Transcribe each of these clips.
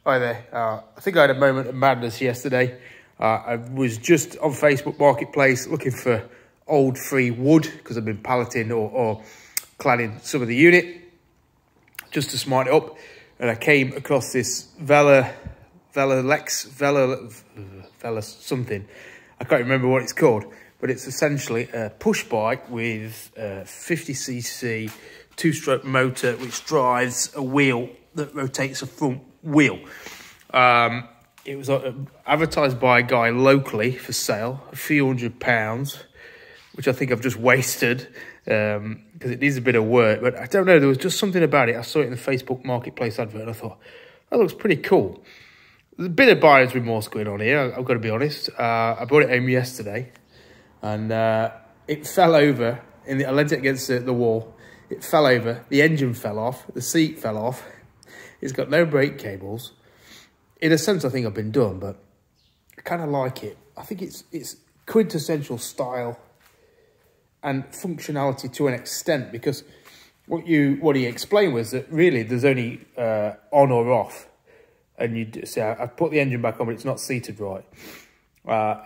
Hi there. I think I had a moment of madness yesterday. I was just on Facebook Marketplace looking for old free wood because I've been palleting or cladding some of the unit just to smart it up. And I came across this Vela something. I can't remember what it's called, but it's essentially a push bike with a 50cc two-stroke motor which drives a wheel that rotates a front wheel. It was advertised by a guy locally for sale, a few £100, which I think I've just wasted because it needs a bit of work. But I don't know, there was just something about it. I saw it in the Facebook Marketplace advert and I thought, that looks pretty cool. There's a bit of buyer's remorse going on here, I've got to be honest. I brought it home yesterday and it fell over. I leant it against the wall. It fell over, the engine fell off, the seat fell off. It's got no brake cables. In a sense, I think I've been done, but I kind of like it. I think it's quintessential style and functionality to an extent, because what he explained was that really there's only on or off. And you say, I've put the engine back on, but it's not seated right.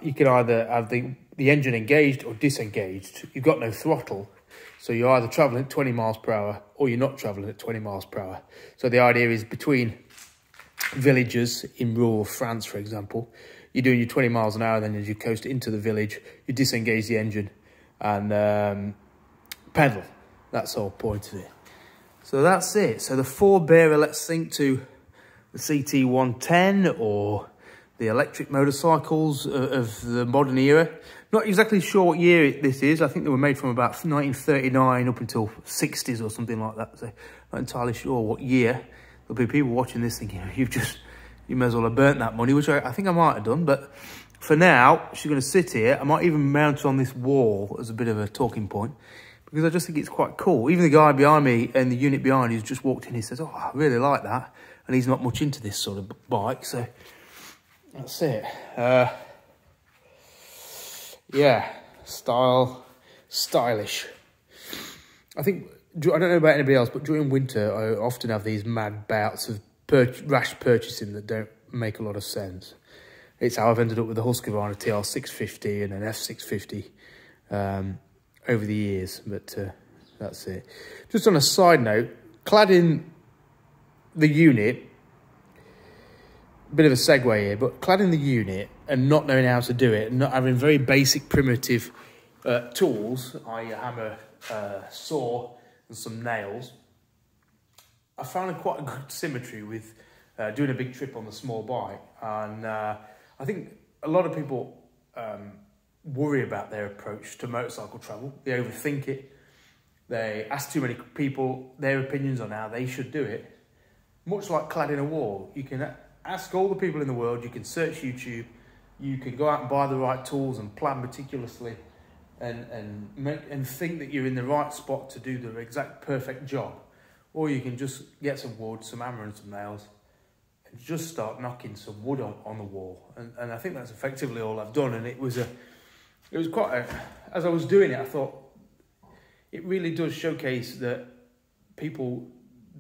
You can either have the engine engaged or disengaged. You've got no throttle. So you're either traveling at 20 miles per hour or you're not traveling at 20 miles per hour. So the idea is between villages in rural France, for example, you're doing your 20 miles an hour, then as you coast into the village, you disengage the engine and pedal. That's the whole point of it. So that's it. So the forebearer, let's think to the CT110 or the electric motorcycles of the modern era. Not exactly sure what year this is. I think they were made from about 1939 up until 60s or something like that. So not entirely sure what year. There'll be people watching this thinking, you may as well have burnt that money, which I think I might have done. But for now, she's going to sit here. I might even mount it on this wall as a bit of a talking point, because I just think it's quite cool. Even the guy behind me and the unit behind who's just walked in, he says, oh, I really like that. And he's not much into this sort of bike, so that's it. Yeah, stylish. I don't know about anybody else, but during winter, I often have these mad bouts of rash purchasing that don't make a lot of sense. It's how I've ended up with a Husqvarna TR650 and an F650 over the years, but that's it. Just on a side note, cladding the unit, bit of a segue here, but cladding the unit and not knowing how to do it, and not having very basic primitive tools, i.e. a hammer, saw and some nails, I found quite a good symmetry with doing a big trip on the small bike. And I think a lot of people worry about their approach to motorcycle travel. They overthink it. They ask too many people their opinions on how they should do it. Much like cladding a wall, you can ask all the people in the world, you can search YouTube, you can go out and buy the right tools and plan meticulously and think that you're in the right spot to do the exact perfect job. Or you can just get some wood, some hammer and some nails and just start knocking some wood on the wall. And I think that's effectively all I've done. And it was quite as I was doing it, I thought it really does showcase that people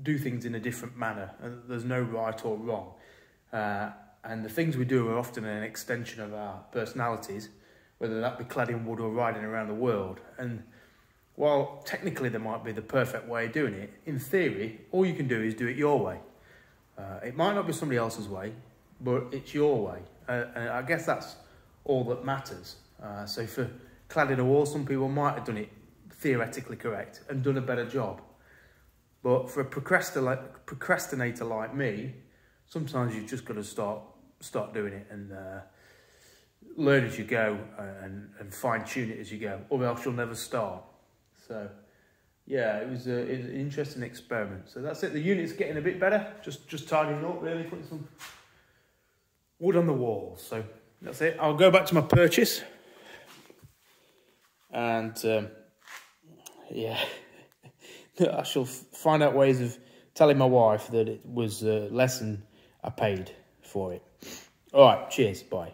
do things in a different manner and there's no right or wrong. And the things we do are often an extension of our personalities, whether that be cladding wood or riding around the world. And while technically there might be the perfect way of doing it, in theory, all you can do is do it your way. It might not be somebody else's way, but it's your way. And I guess that's all that matters. So for cladding a wall, some people might have done it theoretically correct and done a better job. But for a procrastinator like me, sometimes you've just got to start doing it and learn as you go and fine-tune it as you go, or else you'll never start. So, yeah, it was an interesting experiment. So that's it. The unit's getting a bit better. Just tidying up, really, putting some wood on the walls. So that's it. I'll go back to my purchase. And, yeah, I shall find out ways of telling my wife that it was less than I paid for it. All right, cheers, bye.